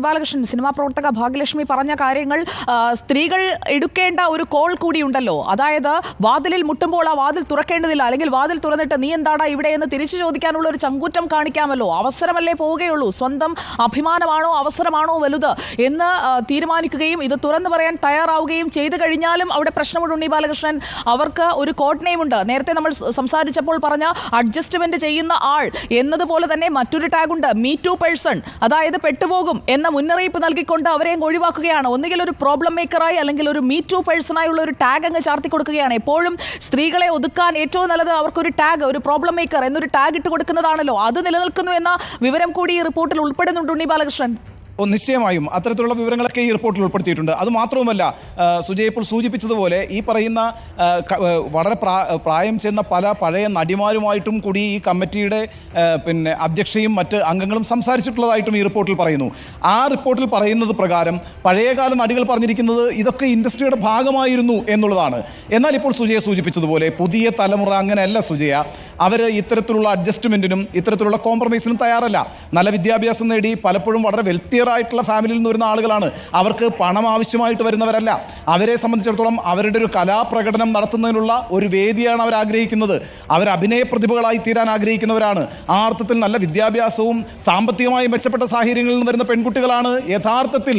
Balakrishnan cinema പ്രവർത്തക ഭാഗ്യലക്ഷ്മി പറഞ്ഞ കാര്യങ്ങൾ സ്ത്രീകൾ എടുക്കേണ്ട ഒരു കോൾ കൂടിയുണ്ടല്ലോ. അതായത് വാതിലിൽ മുട്ടുമ്പോൾ ആ വാതിൽ തുറക്കേണ്ടതില്ല, അല്ലെങ്കിൽ വാതിൽ തുറന്നിട്ട് നീ എന്താടാ ഇവിടെ എന്ന് തിരിച്ചു ചോദിക്കാനുള്ള ഒരു ചങ്കൂറ്റം കാണിക്കാമല്ലോ. അവസരമല്ലേ പോവുകയുള്ളൂ, സ്വന്തം അഭിമാനമാണോ അവസരമാണോ വലുത് എന്ന് തീരുമാനിക്കുകയും ഇത് തുറന്നു പറയാൻ തയ്യാറാവുകയും ചെയ്തു കഴിഞ്ഞാലും അവിടെ പ്രശ്നമുണ്ട്. ഉണ്ണി ബാലകൃഷ്ണൻ, അവർക്ക് ഒരു കോഡ് നെയിം ഉണ്ട്. നേരത്തെ നമ്മൾ സംസാരിച്ചപ്പോൾ പറഞ്ഞ അഡ്ജസ്റ്റ്മെന്റ് ചെയ്യുന്ന ആൾ എന്നതുപോലെ തന്നെ മറ്റൊരു ടാഗ് ഉണ്ട്, മീ ടു പേഴ്സൺ. അതായത് പെട്ടുപോകും എന്ന മുന്നറിയിപ്പ് നൽകിക്കൊണ്ട് അവരെ ഒഴിവാക്കുകയാണ്. ഒന്നുകിൽ ഒരു പ്രോബ്ലം മേക്കറായി അല്ലെങ്കിൽ ഒരു മീ ടു പേഴ്സണായുള്ള ഒരു ടാഗ് അങ്ങ് ചാർത്തി കൊടുക്കുകയാണ്. എപ്പോഴും സ്ത്രീകളെ ഒതുക്കാൻ ഏറ്റവും നല്ലത് അവർക്കൊരു ടാഗ്, ഒരു പ്രോബ്ലം മേക്കർ എന്നൊരു ടാഗ് ഇട്ട് കൊടുക്കുന്നതാണല്ലോ. അത് നിലനിൽക്കുന്നു എന്ന വിവരം കൂടി ഈ റിപ്പോർട്ടിൽ ഉൾപ്പെടുന്നുണ്ട് ഉണ്ണി ബാലകൃഷ്ണൻ. നിശ്ചയമായും അത്തരത്തിലുള്ള വിവരങ്ങളൊക്കെ ഈ റിപ്പോർട്ടിൽ ഉൾപ്പെടുത്തിയിട്ടുണ്ട്. അത് മാത്രവുമല്ല, സുജയ് ഇപ്പോൾ സൂചിപ്പിച്ചതുപോലെ ഈ പറയുന്ന വളരെ പ്രായം ചെന്ന പല പഴയ നടിമാരുമായിട്ടും കൂടി ഈ കമ്മിറ്റിയുടെ അധ്യക്ഷയും മറ്റ് അംഗങ്ങളും സംസാരിച്ചിട്ടുള്ളതായിട്ടും ഈ റിപ്പോർട്ടിൽ പറയുന്നു. ആ റിപ്പോർട്ടിൽ പറയുന്നത് പ്രകാരം പഴയകാല നടികൾ പറഞ്ഞിരിക്കുന്നത് ഇതൊക്കെ ഇൻഡസ്ട്രിയുടെ ഭാഗമായിരുന്നു എന്നുള്ളതാണ്. എന്നാൽ ഇപ്പോൾ സുജയ സൂചിപ്പിച്ചതുപോലെ പുതിയ തലമുറ അങ്ങനെയല്ല സുജയ. അവർ ഇത്തരത്തിലുള്ള അഡ്ജസ്റ്റ്മെൻറ്റിനും ഇത്തരത്തിലുള്ള കോംപ്രമൈസിനും തയ്യാറല്ല. നല്ല വിദ്യാഭ്യാസം നേടി പലപ്പോഴും വളരെ വെൽത്തിയറായിട്ടുള്ള ഫാമിലിയിൽ നിന്ന് വരുന്ന ആളുകളാണ്. അവർക്ക് പണം ആവശ്യമായിട്ട് വരുന്നവരല്ല. അവരെ സംബന്ധിച്ചിടത്തോളം അവരുടെ ഒരു കലാപ്രകടനം നടത്തുന്നതിനുള്ള ഒരു വേദിയാണ് അവർ ആഗ്രഹിക്കുന്നത്. അവർ അഭിനയ പ്രതിഭകളായി തീരാൻ ആഗ്രഹിക്കുന്നവരാണ്. ആ അർത്ഥത്തിൽ നല്ല വിദ്യാഭ്യാസവും സാമ്പത്തികമായി മെച്ചപ്പെട്ട സാഹചര്യങ്ങളിൽ നിന്ന് വരുന്ന പെൺകുട്ടികളാണ് യഥാർത്ഥത്തിൽ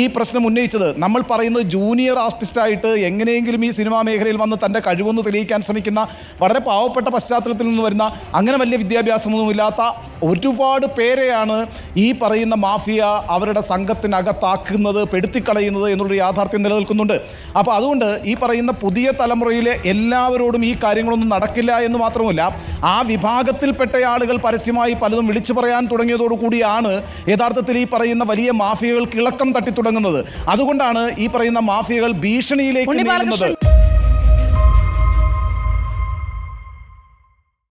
ഈ പ്രശ്നം ഉന്നയിച്ചത്. നമ്മൾ പറയുന്നത് ജൂനിയർ ആർട്ടിസ്റ്റായിട്ട് എങ്ങനെയെങ്കിലും ഈ സിനിമാ മേഖലയിൽ വന്ന് തൻ്റെ കഴിവൊന്ന് തെളിയിക്കാൻ ശ്രമിക്കുന്ന വളരെ പാവപ്പെട്ട പശ്ചാത്തലത്തിൽ നിന്ന് വരുന്ന അങ്ങനെ വലിയ വിദ്യാഭ്യാസമൊന്നുമില്ലാത്ത ഒരുപാട് പേരെയാണ് ഈ പറയുന്ന മാഫിയ അവരുടെ സംഘത്തിനകത്താക്കുന്നത്, പെടുത്തിക്കളയുന്നത് എന്നുള്ളൊരു യാഥാർത്ഥ്യം നിലനിൽക്കുന്നുണ്ട്. അപ്പോൾ അതുകൊണ്ട് ഈ പറയുന്ന പുതിയ തലമുറയിലെ എല്ലാവരോടും ഈ കാര്യങ്ങളൊന്നും നടക്കില്ല എന്ന് മാത്രമല്ല, ആ വിഭാഗത്തിൽപ്പെട്ട ആളുകൾ പരസ്യമായി പലതും വിളിച്ചു പറയാൻ തുടങ്ങിയതോടുകൂടിയാണ് യഥാർത്ഥത്തിൽ ഈ പറയുന്ന വലിയ മാഫിയകൾക്ക് ഇളക്കം തട്ടി തുടങ്ങുന്നത്. അതുകൊണ്ടാണ് ഈ പറയുന്ന മാഫിയകൾ ഭീഷണിയിലേക്ക് നീങ്ങുന്നത്.